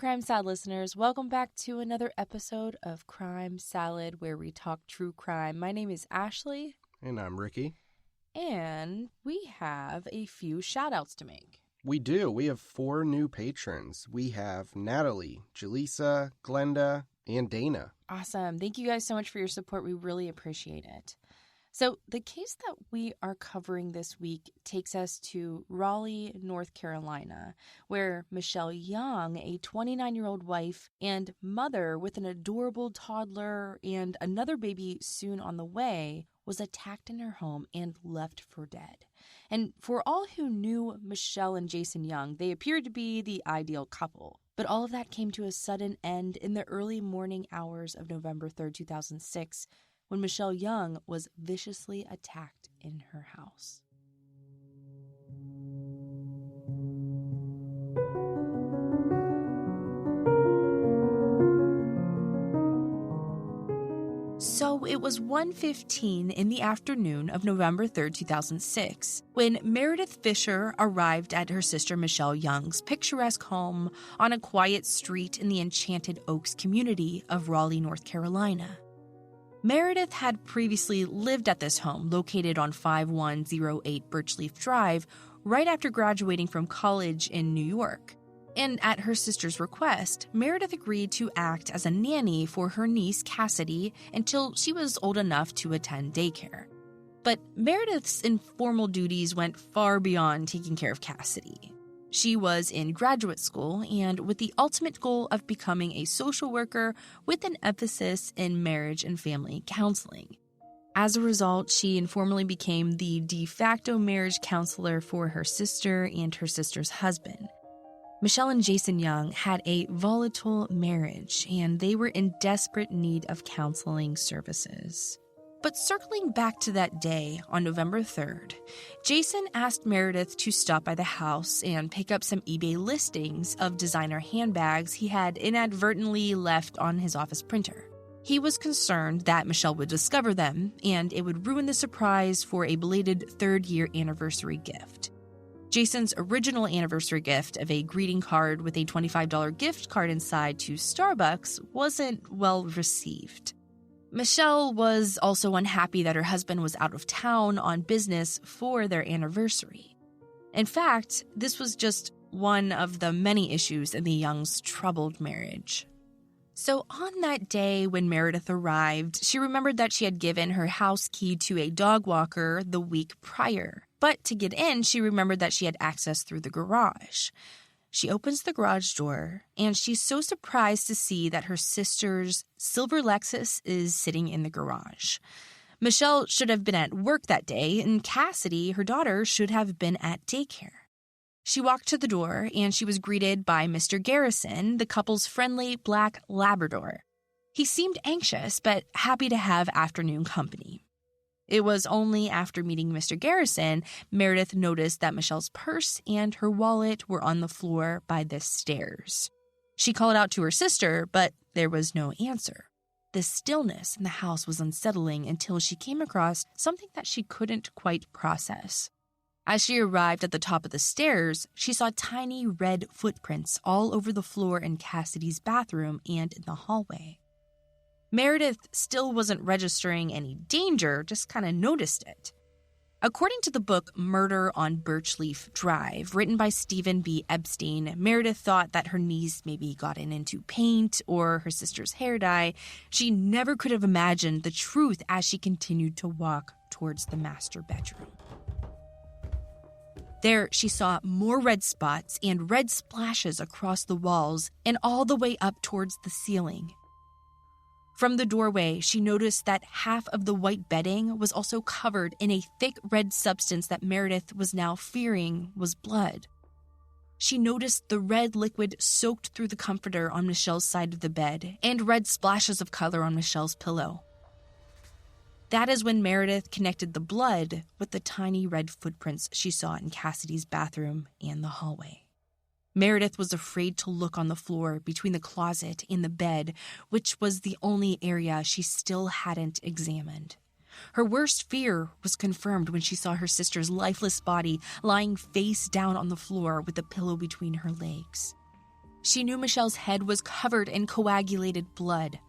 Crime Salad listeners. Welcome back to another episode of Crime Salad, where we talk true crime. My name is Ashley. And I'm Ricky. And we have a few shout-outs to make. We do. We have 4 new patrons. We have Natalie, Jaleesa, Glenda, and Dana. Awesome. Thank you guys so much for your support. We really appreciate it. So the case that we are covering this week takes us to Raleigh, North Carolina, where Michelle Young, a 29-year-old wife and mother with an adorable toddler and another baby soon on the way, was attacked in her home and left for dead. And for all who knew Michelle and Jason Young, they appeared to be the ideal couple. But all of that came to a sudden end in the early morning hours of November 3rd, 2006, when Michelle Young was viciously attacked in her house. So it was 1:15 in the afternoon of November 3rd, 2006, when Meredith Fischer arrived at her sister Michelle Young's picturesque home on a quiet street in the Enchanted Oaks community of Raleigh, North Carolina. Meredith had previously lived at this home located on 5108 Birchleaf Drive right after graduating from college in New York. And at her sister's request, Meredith agreed to act as a nanny for her niece Cassidy until she was old enough to attend daycare. But Meredith's informal duties went far beyond taking care of Cassidy. She was in graduate school and with the ultimate goal of becoming a social worker with an emphasis in marriage and family counseling. As a result, she informally became the de facto marriage counselor for her sister and her sister's husband. Michelle and Jason Young had a volatile marriage, and they were in desperate need of counseling services. But circling back to that day on November 3rd, Jason asked Meredith to stop by the house and pick up some eBay listings of designer handbags he had inadvertently left on his office printer. He was concerned that Michelle would discover them, and it would ruin the surprise for a belated third-year anniversary gift. Jason's original anniversary gift of a greeting card with a $25 gift card inside to Starbucks wasn't well received. Michelle was also unhappy that her husband was out of town on business for their anniversary. In fact, this was just one of the many issues in the Youngs' troubled marriage. So on that day when Meredith arrived, she remembered that she had given her house key to a dog walker the week prior. But to get in, she remembered that she had access through the garage. She opens the garage door, and she's so surprised to see that her sister's silver Lexus is sitting in the garage. Michelle should have been at work that day, and Cassidy, her daughter, should have been at daycare. She walked to the door, and she was greeted by Mr. Garrison, the couple's friendly black Labrador. He seemed anxious, but happy to have afternoon company. It was only after meeting Mr. Garrison, Meredith noticed that Michelle's purse and her wallet were on the floor by the stairs. She called out to her sister, but there was no answer. The stillness in the house was unsettling until she came across something that she couldn't quite process. As she arrived at the top of the stairs, she saw tiny red footprints all over the floor in Cassidy's bathroom and in the hallway. Meredith still wasn't registering any danger, just kind of noticed it. According to the book Murder on Birchleaf Drive, written by Stephen B. Epstein, Meredith thought that her niece maybe gotten into paint or her sister's hair dye. She never could have imagined the truth as she continued to walk towards the master bedroom. There, she saw more red spots and red splashes across the walls and all the way up towards the ceiling. From the doorway, she noticed that half of the white bedding was also covered in a thick red substance that Meredith was now fearing was blood. She noticed the red liquid soaked through the comforter on Michelle's side of the bed and red splashes of color on Michelle's pillow. That is when Meredith connected the blood with the tiny red footprints she saw in Cassidy's bathroom and the hallway. Meredith was afraid to look on the floor between the closet and the bed, which was the only area she still hadn't examined. Her worst fear was confirmed when she saw her sister's lifeless body lying face down on the floor with a pillow between her legs. She knew Michelle's head was covered in coagulated blood.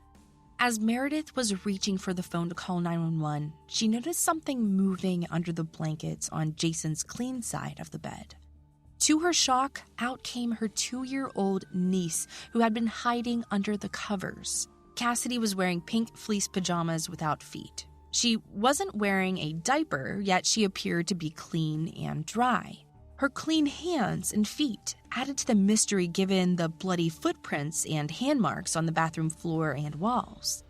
As Meredith was reaching for the phone to call 911, she noticed something moving under the blankets on Jason's clean side of the bed. To her shock, out came her 2-year-old niece, who had been hiding under the covers. Cassidy was wearing pink fleece pajamas without feet. She wasn't wearing a diaper, yet she appeared to be clean and dry. Her clean hands and feet added to the mystery given the bloody footprints and hand marks on the bathroom floor and walls.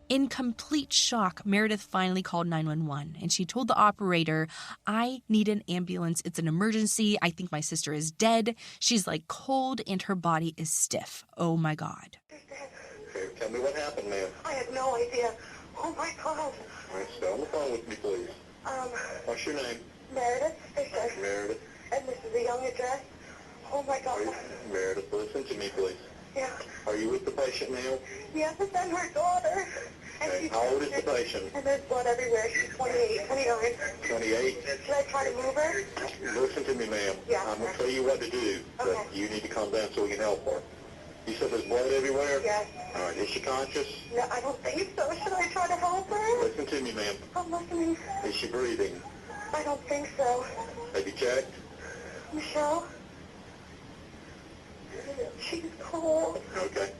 In complete shock, Meredith finally called 911, and she told the operator, "I need an ambulance. It's an emergency. I think my sister is dead. She's like cold and her body is stiff. Oh my God." Okay, tell me what happened, ma'am. I have no idea. Oh my God. All right, stay on the phone with me, please. What's your name? Meredith Fischer. Meredith. And this is the young address. Oh my God. Meredith, listen to me, please. Yeah. Are you with the patient now? Yes, it's and her daughter. And Okay, how old is the patient? And there's blood everywhere. She's 28, 29. 28. Should I try to move her? Listen to me, ma'am. Yeah. I'm going to tell you what to do, but Okay. you need to calm down so we can help her. You said there's blood everywhere? Yes. All right, is she conscious? No, I don't think so. Should I try to help her? Listen to me, ma'am. I'm listening. Is she breathing? I don't think so. Have you checked? Michelle? She's cold. Okay.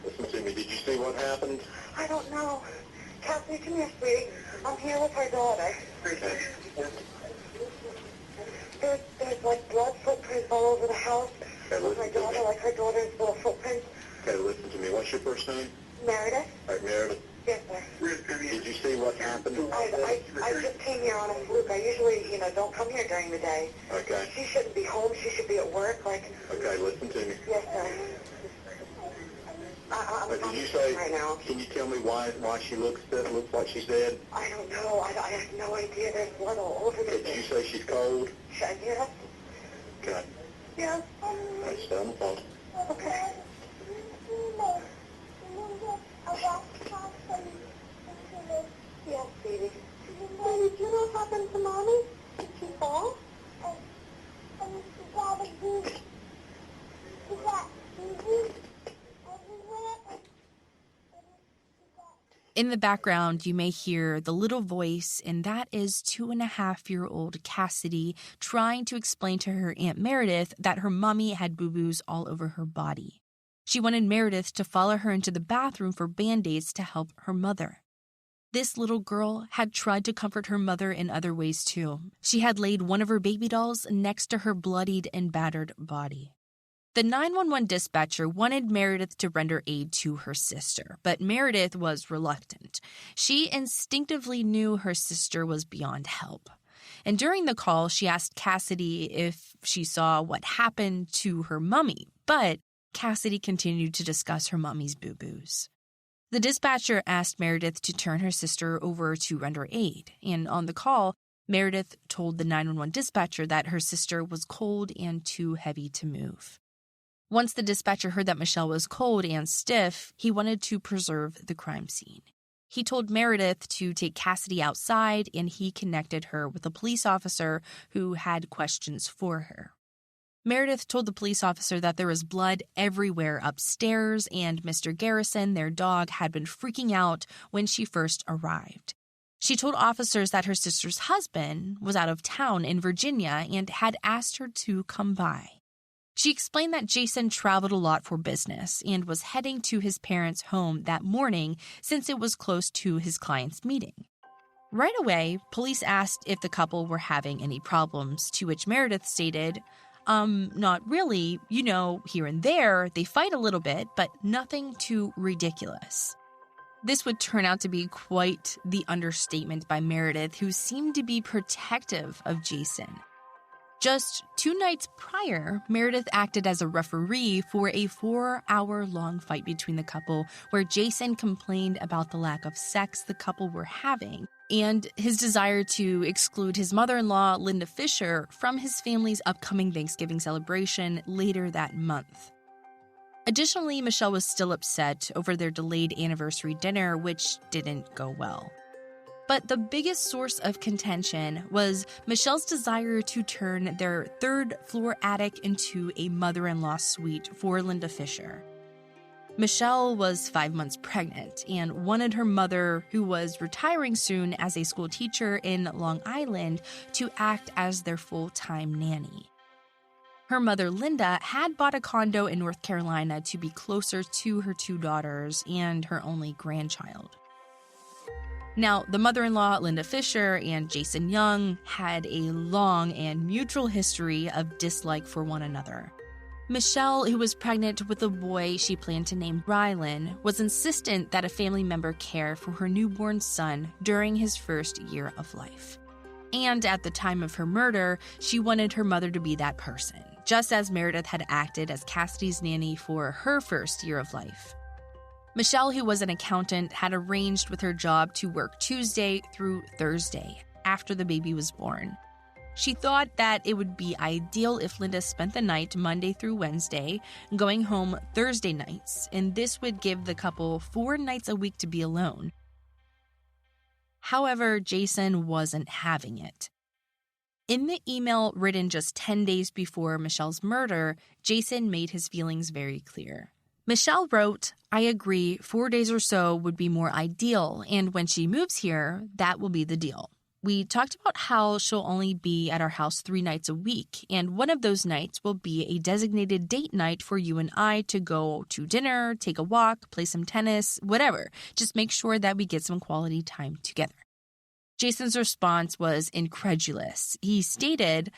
Listen to me. Did you see what happened? I don't know. Kathy, come here, sweetie. I'm here with her daughter. Okay. There's like blood footprints all over the house. Okay, With my listen to daughter, me. like her daughter's little footprints. Okay, listen to me. What's your first name? Meredith? All right, Meredith. Yes, sir. Did you see what happened? I just came here on a fluke. I usually, don't come here during the day. Okay. She shouldn't be home. She should be at work. Okay, listen to me. Yes, sir. I'm Did you say? right now. Can you tell me why she looks like she's dead? I don't know. I have no idea. There's blood all over the Okay, did you say she's cold? Yes. Okay. Yes. All right, stay on the phone. Okay. Yes, baby. Baby, do you know what happened to Mommy? Did she fall? In the background, you may hear the little voice, and that is 2.5-year-old Cassidy trying to explain to her Aunt Meredith that her mommy had boo-boos all over her body. She wanted Meredith to follow her into the bathroom for Band-Aids to help her mother. This little girl had tried to comfort her mother in other ways too. She had laid one of her baby dolls next to her bloodied and battered body. The 911 dispatcher wanted Meredith to render aid to her sister, but Meredith was reluctant. She instinctively knew her sister was beyond help. And during the call, she asked Cassidy if she saw what happened to her mummy, but Cassidy continued to discuss her mummy's boo-boos. The dispatcher asked Meredith to turn her sister over to render aid, and on the call, Meredith told the 911 dispatcher that her sister was cold and too heavy to move. Once the dispatcher heard that Michelle was cold and stiff, he wanted to preserve the crime scene. He told Meredith to take Cassidy outside, and he connected her with a police officer who had questions for her. Meredith told the police officer that there was blood everywhere upstairs, and Mr. Garrison, their dog, had been freaking out when she first arrived. She told officers that her sister's husband was out of town in Virginia and had asked her to come by. She explained that Jason traveled a lot for business and was heading to his parents' home that morning since it was close to his client's meeting. Right away, police asked if the couple were having any problems, to which Meredith stated, not really. Here and there, they fight a little bit, but nothing too ridiculous. This would turn out to be quite the understatement by Meredith, who seemed to be protective of Jason. Just 2 nights prior, Meredith acted as a referee for a 4-hour-long fight between the couple where Jason complained about the lack of sex the couple were having and his desire to exclude his mother-in-law, Linda Fischer, from his family's upcoming Thanksgiving celebration later that month. Additionally, Michelle was still upset over their delayed anniversary dinner, which didn't go well. But the biggest source of contention was Michelle's desire to turn their third-floor attic into a mother-in-law suite for Linda Fischer. Michelle was 5 months pregnant and wanted her mother, who was retiring soon as a school teacher in Long Island, to act as their full-time nanny. Her mother, Linda, had bought a condo in North Carolina to be closer to her 2 daughters and her only grandchild. Now, the mother-in-law, Linda Fischer, and Jason Young had a long and mutual history of dislike for one another. Michelle, who was pregnant with a boy she planned to name Raleigh, was insistent that a family member care for her newborn son during his first year of life. And at the time of her murder, she wanted her mother to be that person, just as Meredith had acted as Cassidy's nanny for her first year of life. Michelle, who was an accountant, had arranged with her job to work Tuesday through Thursday after the baby was born. She thought that it would be ideal if Linda spent the night Monday through Wednesday, going home Thursday nights, and this would give the couple 4 nights a week to be alone. However, Jason wasn't having it. In the email written just 10 days before Michelle's murder, Jason made his feelings very clear. Michelle wrote, "I agree, 4 days or so would be more ideal, and when she moves here, that will be the deal. We talked about how she'll only be at our house 3 nights a week, and one of those nights will be a designated date night for you and I to go to dinner, take a walk, play some tennis, whatever. Just make sure that we get some quality time together." Jason's response was incredulous. He stated,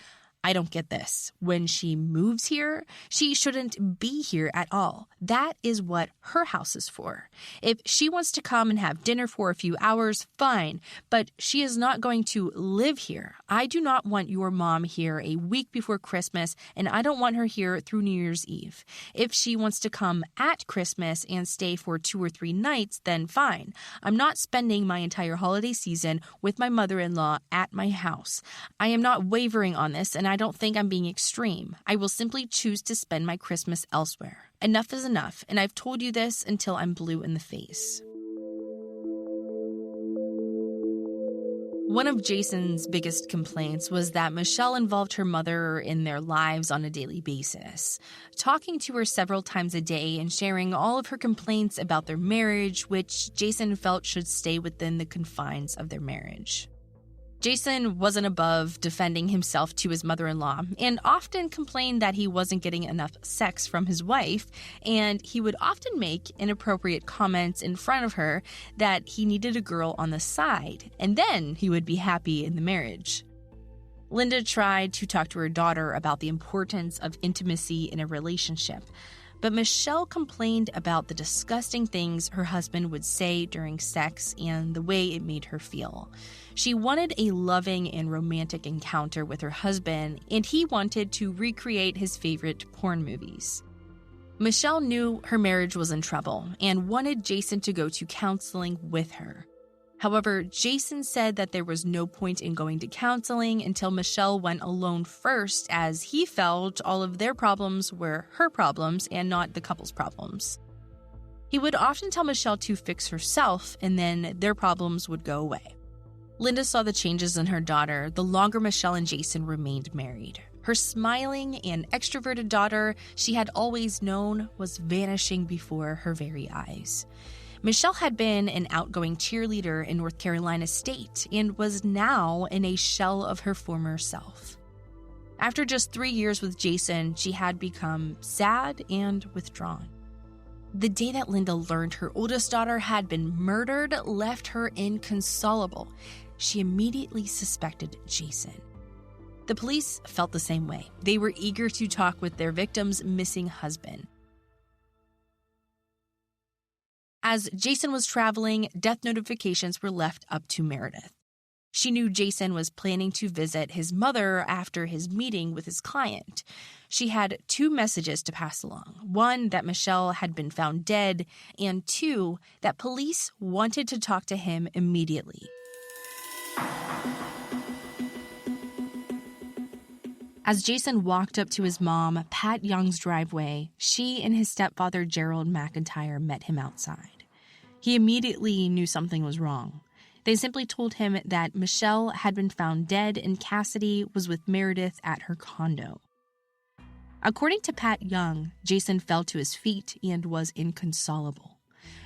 "I don't get this. When she moves here, she shouldn't be here at all. That is what her house is for. If she wants to come and have dinner for a few hours, fine, but she is not going to live here. I do not want your mom here a week before Christmas, and I don't want her here through New Year's Eve. If she wants to come at Christmas and stay for 2 or 3 nights, then fine. I'm not spending my entire holiday season with my mother-in-law at my house. I am not wavering on this, and I don't think I'm being extreme. I will simply choose to spend my Christmas elsewhere. Enough is enough, and I've told you this until I'm blue in the face." One of Jason's biggest complaints was that Michelle involved her mother in their lives on a daily basis, talking to her several times a day and sharing all of her complaints about their marriage, which Jason felt should stay within the confines of their marriage. Jason wasn't above defending himself to his mother-in-law and often complained that he wasn't getting enough sex from his wife, and he would often make inappropriate comments in front of her that he needed a girl on the side, and then he would be happy in the marriage. Linda tried to talk to her daughter about the importance of intimacy in a relationship, but Michelle complained about the disgusting things her husband would say during sex and the way it made her feel. She wanted a loving and romantic encounter with her husband, and he wanted to recreate his favorite porn movies. Michelle knew her marriage was in trouble and wanted Jason to go to counseling with her. However, Jason said that there was no point in going to counseling until Michelle went alone first, as he felt all of their problems were her problems and not the couple's problems. He would often tell Michelle to fix herself, and then their problems would go away. Linda saw the changes in her daughter the longer Michelle and Jason remained married. Her smiling and extroverted daughter she had always known was vanishing before her very eyes. Michelle had been an outgoing cheerleader in North Carolina State and was now in a shell of her former self. After just 3 years with Jason, she had become sad and withdrawn. The day that Linda learned her oldest daughter had been murdered left her inconsolable. She immediately suspected Jason. The police felt the same way. They were eager to talk with their victim's missing husband. As Jason was traveling, death notifications were left up to Meredith. She knew Jason was planning to visit his mother after his meeting with his client. She had 2 messages to pass along. 1, that Michelle had been found dead, and 2, that police wanted to talk to him immediately. As Jason walked up to his mom, Pat Young's driveway, she and his stepfather, Gerald McIntyre, met him outside. He immediately knew something was wrong. They simply told him that Michelle had been found dead and Cassidy was with Meredith at her condo. According to Pat Young, Jason fell to his feet and was inconsolable.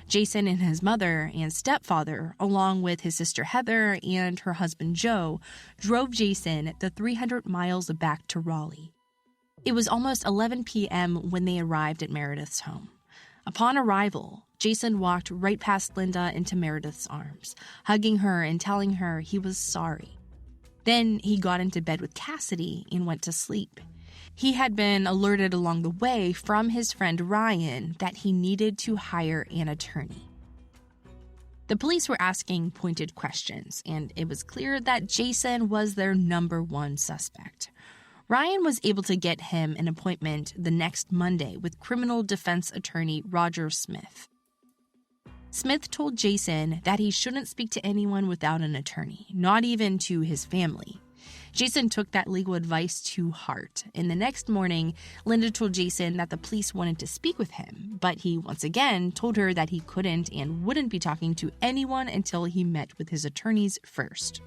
Jason and his mother and stepfather, along with his sister Heather and her husband Joe, drove Jason the 300 miles back to Raleigh. It was almost 11 p.m. when they arrived at Meredith's home. Upon arrival, Jason walked right past Linda into Meredith's arms, hugging her and telling her he was sorry. Then he got into bed with Cassidy and went to sleep. He had been alerted along the way from his friend Ryan that he needed to hire an attorney. The police were asking pointed questions, and it was clear that Jason was their number one suspect. Ryan was able to get him an appointment the next Monday with criminal defense attorney Roger Smith. Smith told Jason that he shouldn't speak to anyone without an attorney, not even to his family. Jason took that legal advice to heart, and the next morning, Linda told Jason that the police wanted to speak with him, but he once again told her that he couldn't and wouldn't be talking to anyone until he met with his attorneys first.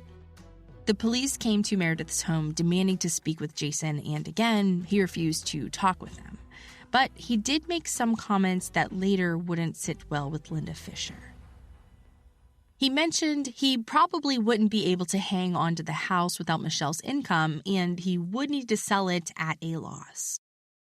The police came to Meredith's home demanding to speak with Jason, and again, he refused to talk with them. But he did make some comments that later wouldn't sit well with Linda Fischer. He mentioned he probably wouldn't be able to hang on to the house without Michelle's income, and he would need to sell it at a loss.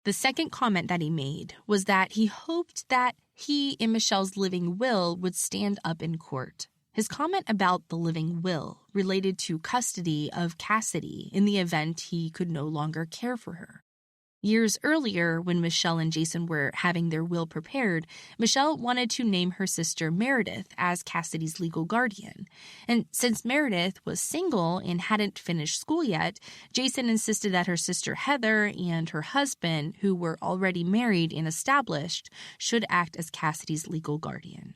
The second comment that he made was that he hoped that he and Michelle's living will would stand up in court. His comment about the living will related to custody of Cassidy in the event he could no longer care for her. Years earlier, when Michelle and Jason were having their will prepared, Michelle wanted to name her sister Meredith as Cassidy's legal guardian. And since Meredith was single and hadn't finished school yet, Jason insisted that her sister Heather and her husband, who were already married and established, should act as Cassidy's legal guardian.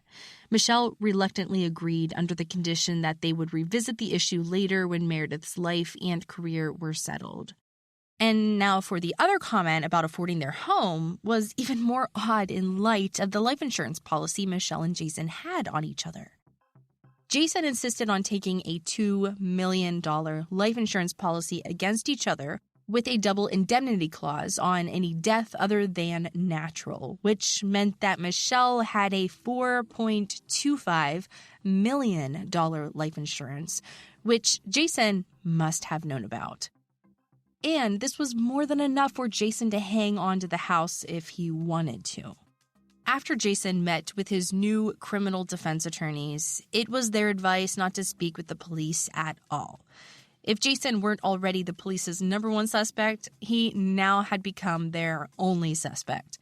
Michelle reluctantly agreed under the condition that they would revisit the issue later when Meredith's life and career were settled. And now for the other comment about affording their home was even more odd in light of the life insurance policy Michelle and Jason had on each other. Jason insisted on taking a $2 million life insurance policy against each other with a double indemnity clause on any death other than natural, which meant that Michelle had a $4.25 million life insurance, which Jason must have known about. And this was more than enough for Jason to hang on to the house if he wanted to. After Jason met with his new criminal defense attorneys, it was their advice not to speak with the police at all. If Jason weren't already the police's number one suspect, he now had become their only suspect.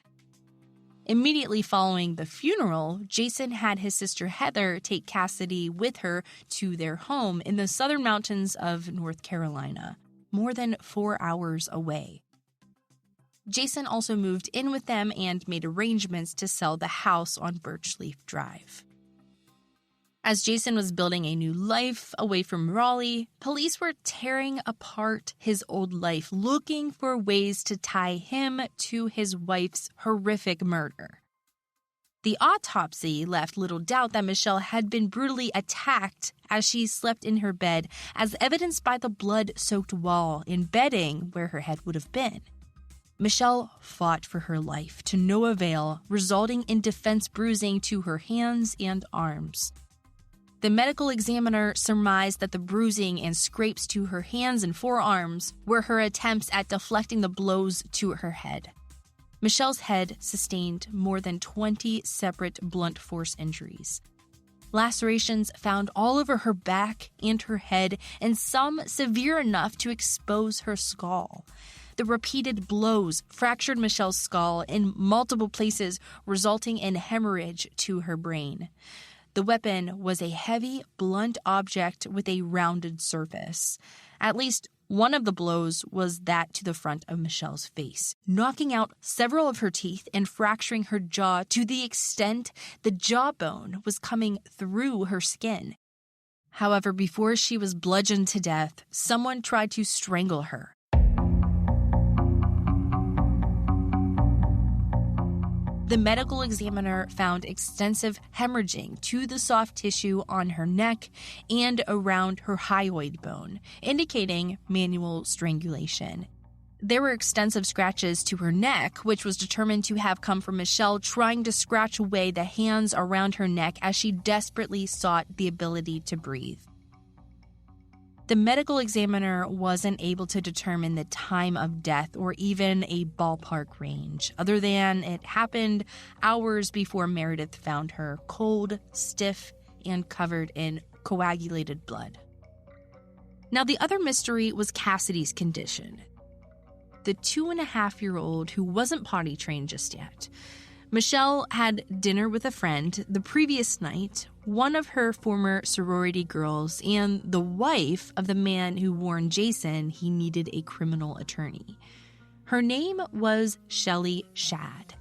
Immediately following the funeral, Jason had his sister Heather take Cassidy with her to their home in the southern mountains of North Carolina, more than 4 hours away. Jason also moved in with them and made arrangements to sell the house on Birchleaf Drive. As Jason was building a new life away from Raleigh, police were tearing apart his old life, looking for ways to tie him to his wife's horrific murder. The autopsy left little doubt that Michelle had been brutally attacked as she slept in her bed, as evidenced by the blood-soaked wall and bedding where her head would have been. Michelle fought for her life to no avail, resulting in defense bruising to her hands and arms. The medical examiner surmised that the bruising and scrapes to her hands and forearms were her attempts at deflecting the blows to her head. Michelle's head sustained more than 20 separate blunt force injuries. Lacerations found all over her back and her head, and some severe enough to expose her skull. The repeated blows fractured Michelle's skull in multiple places, resulting in hemorrhage to her brain. The weapon was a heavy, blunt object with a rounded surface. At least one of the blows was that to the front of Michelle's face, knocking out several of her teeth and fracturing her jaw to the extent the jawbone was coming through her skin. However, before she was bludgeoned to death, someone tried to strangle her. The medical examiner found extensive hemorrhaging to the soft tissue on her neck and around her hyoid bone, indicating manual strangulation. There were extensive scratches to her neck, which was determined to have come from Michelle trying to scratch away the hands around her neck as she desperately sought the ability to breathe. The medical examiner wasn't able to determine the time of death or even a ballpark range, other than it happened hours before Meredith found her cold, stiff, and covered in coagulated blood. Now, the other mystery was Cassidy's condition. The 2.5-year-old who wasn't potty trained just yet. Michelle had dinner with a friend the previous night, one of her former sorority girls, and the wife of the man who warned Jason he needed a criminal attorney. Her name was Shelley Shadd.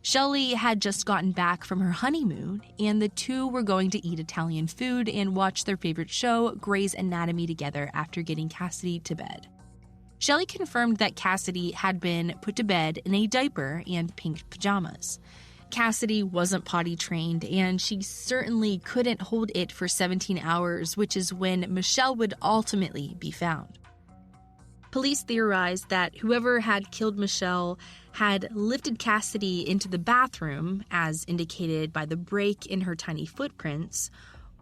Shelley had just gotten back from her honeymoon, and the two were going to eat Italian food and watch their favorite show, Grey's Anatomy, together after getting Cassidy to bed. Shelley confirmed that Cassidy had been put to bed in a diaper and pink pajamas. Cassidy wasn't potty trained, and she certainly couldn't hold it for 17 hours, which is when Michelle would ultimately be found. Police theorized that whoever had killed Michelle had lifted Cassidy into the bathroom, as indicated by the break in her tiny footprints,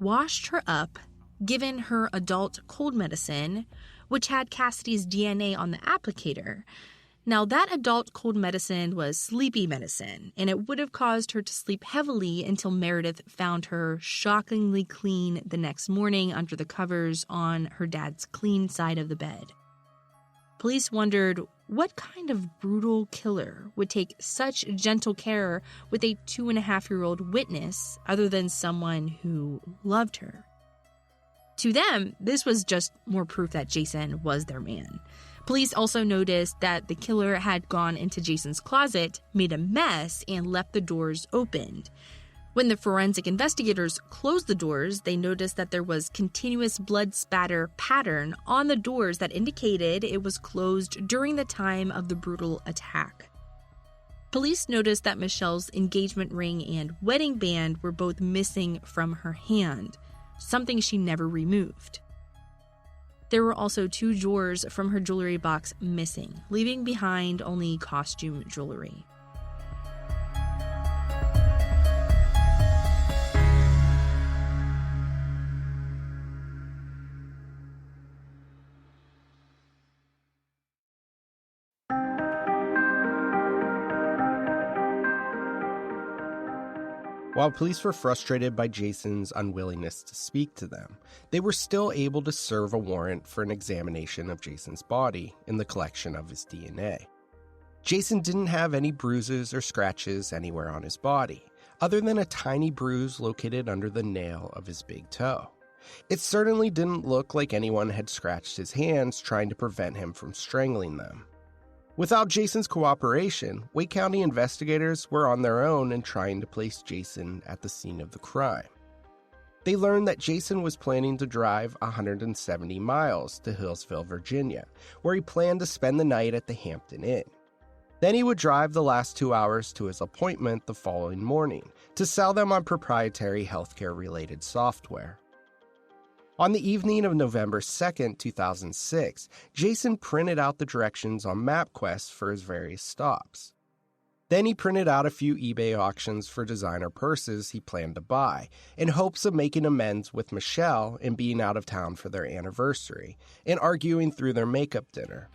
washed her up, given her adult cold medicine, which had Cassidy's DNA on the applicator. Now, that adult cold medicine was sleepy medicine, and it would have caused her to sleep heavily until Meredith found her shockingly clean the next morning under the covers on her dad's clean side of the bed. Police wondered what kind of brutal killer would take such gentle care with a 2.5-year-old witness other than someone who loved her. To them, this was just more proof that Jason was their man. Police also noticed that the killer had gone into Jason's closet, made a mess, and left the doors opened. When the forensic investigators closed the doors, they noticed that there was continuous blood spatter pattern on the doors that indicated it was closed during the time of the brutal attack. Police noticed that Michelle's engagement ring and wedding band were both missing from her hand, something she never removed. There were also 2 drawers from her jewelry box missing, leaving behind only costume jewelry. While police were frustrated by Jason's unwillingness to speak to them, they were still able to serve a warrant for an examination of Jason's body and the collection of his DNA. Jason didn't have any bruises or scratches anywhere on his body, other than a tiny bruise located under the nail of his big toe. It certainly didn't look like anyone had scratched his hands trying to prevent him from strangling them. Without Jason's cooperation, Wake County investigators were on their own in trying to place Jason at the scene of the crime. They learned that Jason was planning to drive 170 miles to Hillsville, Virginia, where he planned to spend the night at the Hampton Inn. Then he would drive the last 2 hours to his appointment the following morning to sell them on proprietary healthcare-related software. On the evening of November 2nd, 2006, Jason printed out the directions on MapQuest for his various stops. Then he printed out a few eBay auctions for designer purses he planned to buy, in hopes of making amends with Michelle and being out of town for their anniversary, and arguing through their makeup dinner.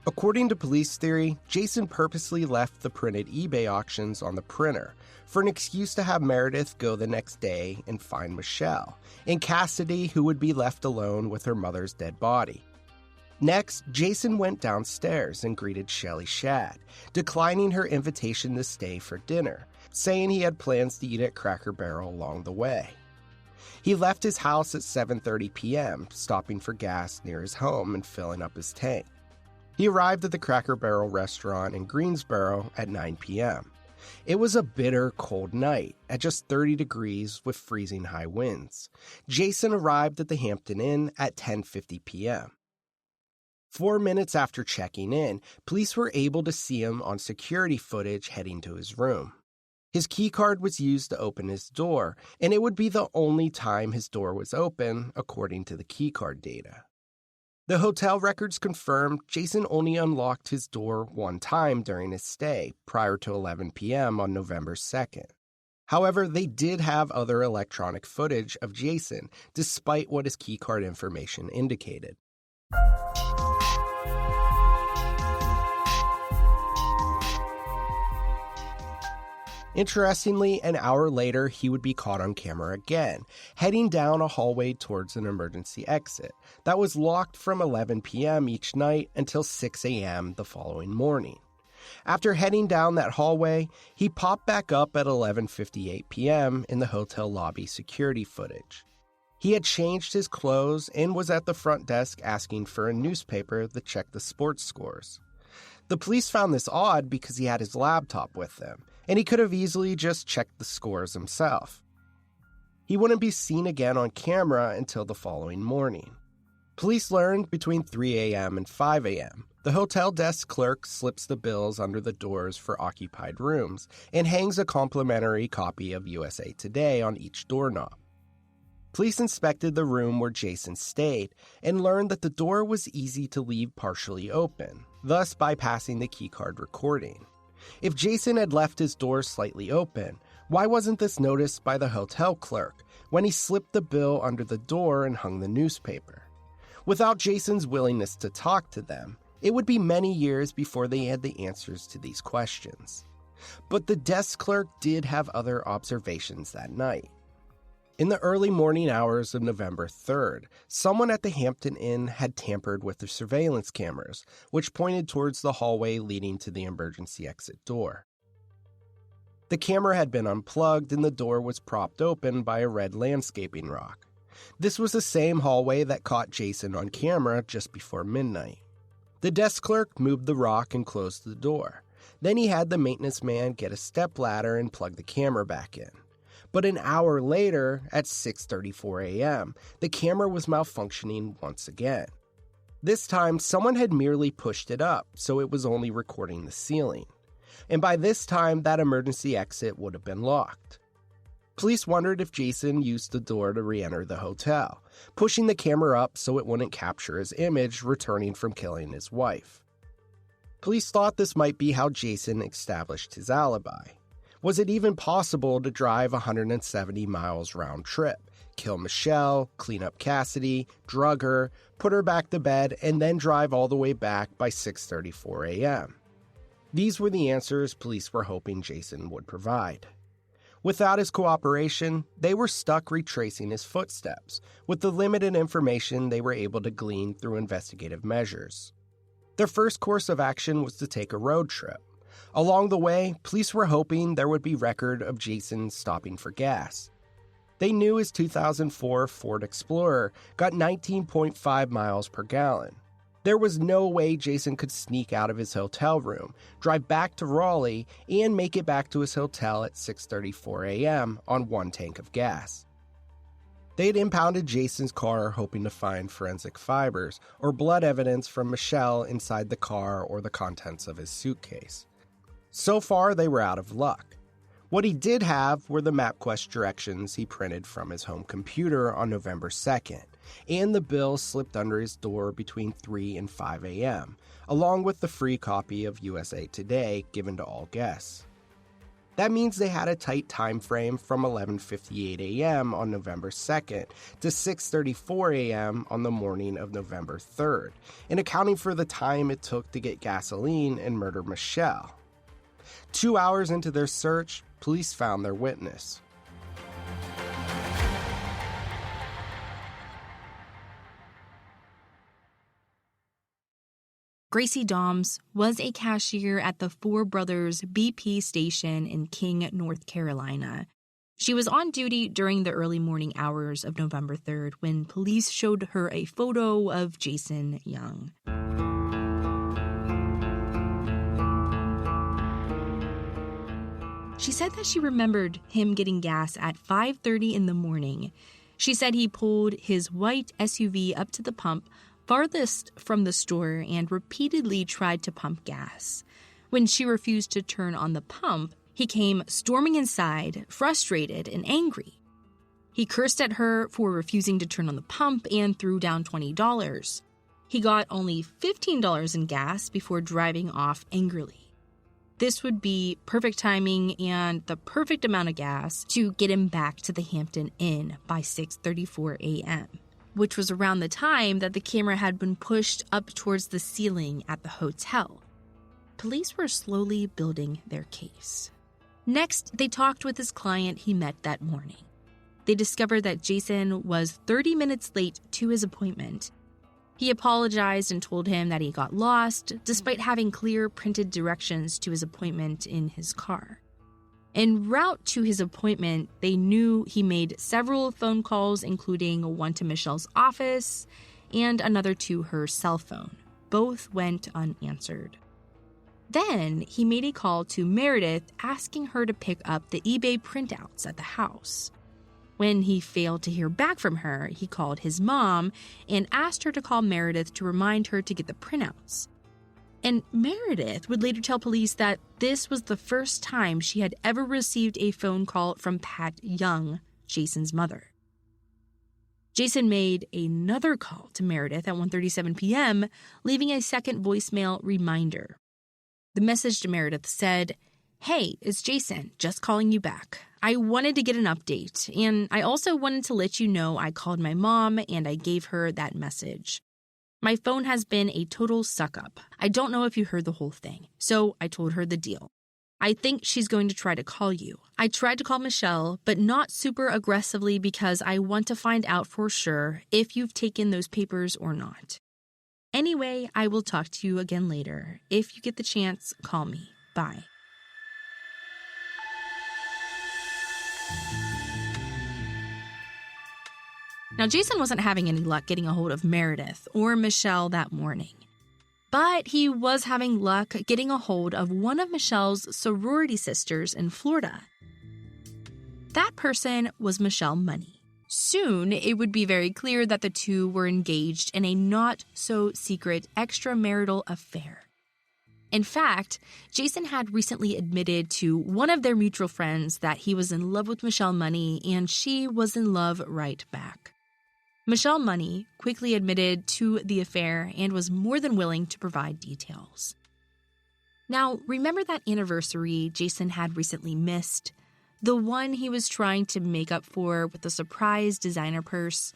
According to police theory, Jason purposely left the printed eBay auctions on the printer for an excuse to have Meredith go the next day and find Michelle, and Cassidy, who would be left alone with her mother's dead body. Next, Jason went downstairs and greeted Shelley Shadd, declining her invitation to stay for dinner, saying he had plans to eat at Cracker Barrel along the way. He left his house at 7:30 p.m., stopping for gas near his home and filling up his tank. He arrived at the Cracker Barrel restaurant in Greensboro at 9 p.m. It was a bitter, cold night, at just 30 degrees with freezing high winds. Jason arrived at the Hampton Inn at 10:50 p.m. 4 minutes after checking in, police were able to see him on security footage heading to his room. His keycard was used to open his door, and it would be the only time his door was open, according to the keycard data. The hotel records confirmed Jason only unlocked his door one time during his stay, prior to 11 p.m. on November 2nd. However, they did have other electronic footage of Jason, despite what his keycard information indicated. Interestingly, an hour later, he would be caught on camera again, heading down a hallway towards an emergency exit that was locked from 11 p.m. each night until 6 a.m. the following morning. After heading down that hallway, he popped back up at 11:58 p.m. in the hotel lobby security footage. He had changed his clothes and was at the front desk asking for a newspaper to check the sports scores. The police found this odd because he had his laptop with him, and he could have easily just checked the scores himself. He wouldn't be seen again on camera until the following morning. Police learned between 3 a.m. and 5 a.m. the hotel desk clerk slips the bills under the doors for occupied rooms and hangs a complimentary copy of USA Today on each doorknob. Police inspected the room where Jason stayed and learned that the door was easy to leave partially open, thus bypassing the keycard recording. If Jason had left his door slightly open, why wasn't this noticed by the hotel clerk when he slipped the bill under the door and hung the newspaper? Without Jason's willingness to talk to them, it would be many years before they had the answers to these questions. But the desk clerk did have other observations that night. In the early morning hours of November 3rd, someone at the Hampton Inn had tampered with the surveillance cameras, which pointed towards the hallway leading to the emergency exit door. The camera had been unplugged and the door was propped open by a red landscaping rock. This was the same hallway that caught Jason on camera just before midnight. The desk clerk moved the rock and closed the door. Then he had the maintenance man get a stepladder and plug the camera back in. But an hour later, at 6:34 a.m., the camera was malfunctioning once again. This time, someone had merely pushed it up, so it was only recording the ceiling. And by this time, that emergency exit would have been locked. Police wondered if Jason used the door to re-enter the hotel, pushing the camera up so it wouldn't capture his image returning from killing his wife. Police thought this might be how Jason established his alibi. Was it even possible to drive 170 miles round trip, kill Michelle, clean up Cassidy, drug her, put her back to bed, and then drive all the way back by 6:34 a.m.? These were the answers police were hoping Jason would provide. Without his cooperation, they were stuck retracing his footsteps, with the limited information they were able to glean through investigative measures. Their first course of action was to take a road trip. Along the way, police were hoping there would be record of Jason stopping for gas. They knew his 2004 Ford Explorer got 19.5 miles per gallon. There was no way Jason could sneak out of his hotel room, drive back to Raleigh, and make it back to his hotel at 6:34 a.m. on one tank of gas. They had impounded Jason's car hoping to find forensic fibers or blood evidence from Michelle inside the car or the contents of his suitcase. So far, they were out of luck. What he did have were the MapQuest directions he printed from his home computer on November 2nd, and the bill slipped under his door between 3 and 5 a.m., along with the free copy of USA Today given to all guests. That means they had a tight time frame from 11:58 a.m. on November 2nd to 6:34 a.m. on the morning of November 3rd, and accounting for the time it took to get gasoline and murder Michelle. 2 hours into their search, police found their witness. Gracie Doms was a cashier at the Four Brothers BP station in King, North Carolina. She was on duty during the early morning hours of November 3rd when police showed her a photo of Jason Young. She said that she remembered him getting gas at 5:30 in the morning. She said he pulled his white SUV up to the pump, farthest from the store and repeatedly tried to pump gas. When she refused to turn on the pump, he came storming inside, frustrated and angry. He cursed at her for refusing to turn on the pump and threw down $20. He got only $15 in gas before driving off angrily. This would be perfect timing and the perfect amount of gas to get him back to the Hampton Inn by 6:34 a.m., which was around the time that the camera had been pushed up towards the ceiling at the hotel. Police were slowly building their case. Next, they talked with his client he met that morning. They discovered that Jason was 30 minutes late to his appointment. He apologized and told him that he got lost, despite having clear printed directions to his appointment in his car. En route to his appointment, they knew he made several phone calls, including one to Michelle's office and another to her cell phone. Both went unanswered. Then he made a call to Meredith asking her to pick up the eBay printouts at the house. When he failed to hear back from her, he called his mom and asked her to call Meredith to remind her to get the printouts. And Meredith would later tell police that this was the first time she had ever received a phone call from Pat Young, Jason's mother. Jason made another call to Meredith at 1:37 p.m., leaving a second voicemail reminder. The message to Meredith said, "Hey, it's Jason, just calling you back. I wanted to get an update, and I also wanted to let you know I called my mom and I gave her that message. My phone has been a total suck-up. I don't know if you heard the whole thing, so I told her the deal. I think she's going to try to call you. I tried to call Michelle, but not super aggressively because I want to find out for sure if you've taken those papers or not. Anyway, I will talk to you again later. If you get the chance, call me. Bye." Now, Jason wasn't having any luck getting a hold of Meredith or Michelle that morning. But he was having luck getting a hold of one of Michelle's sorority sisters in Florida. That person was Michelle Money. Soon, it would be very clear that the two were engaged in a not-so-secret extramarital affair. In fact, Jason had recently admitted to one of their mutual friends that he was in love with Michelle Money and she was in love right back. Michelle Money quickly admitted to the affair and was more than willing to provide details. Now, remember that anniversary Jason had recently missed? The one he was trying to make up for with a surprise designer purse?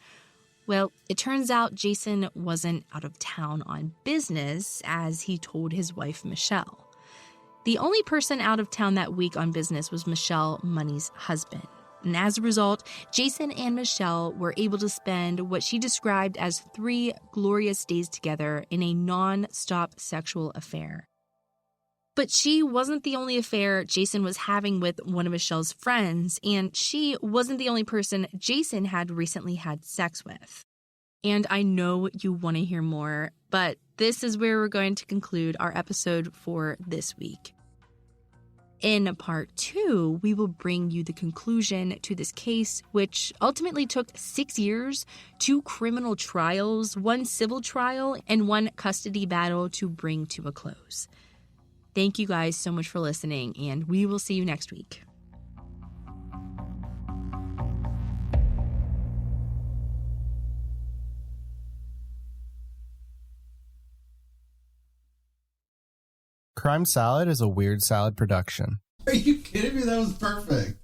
Well, it turns out Jason wasn't out of town on business, as he told his wife, Michelle. The only person out of town that week on business was Michelle Money's husband. And as a result, Jason and Michelle were able to spend what she described as 3 glorious days together in a non-stop sexual affair. But she wasn't the only affair Jason was having with one of Michelle's friends, and she wasn't the only person Jason had recently had sex with. And I know you want to hear more, but this is where we're going to conclude our episode for this week. In part 2, we will bring you the conclusion to this case, which ultimately took 6 years, 2 criminal trials, 1 civil trial, and 1 custody battle to bring to a close. Thank you guys so much for listening, and we will see you next week. Crime Salad is a Weird Salad production. Are you kidding me? That was perfect.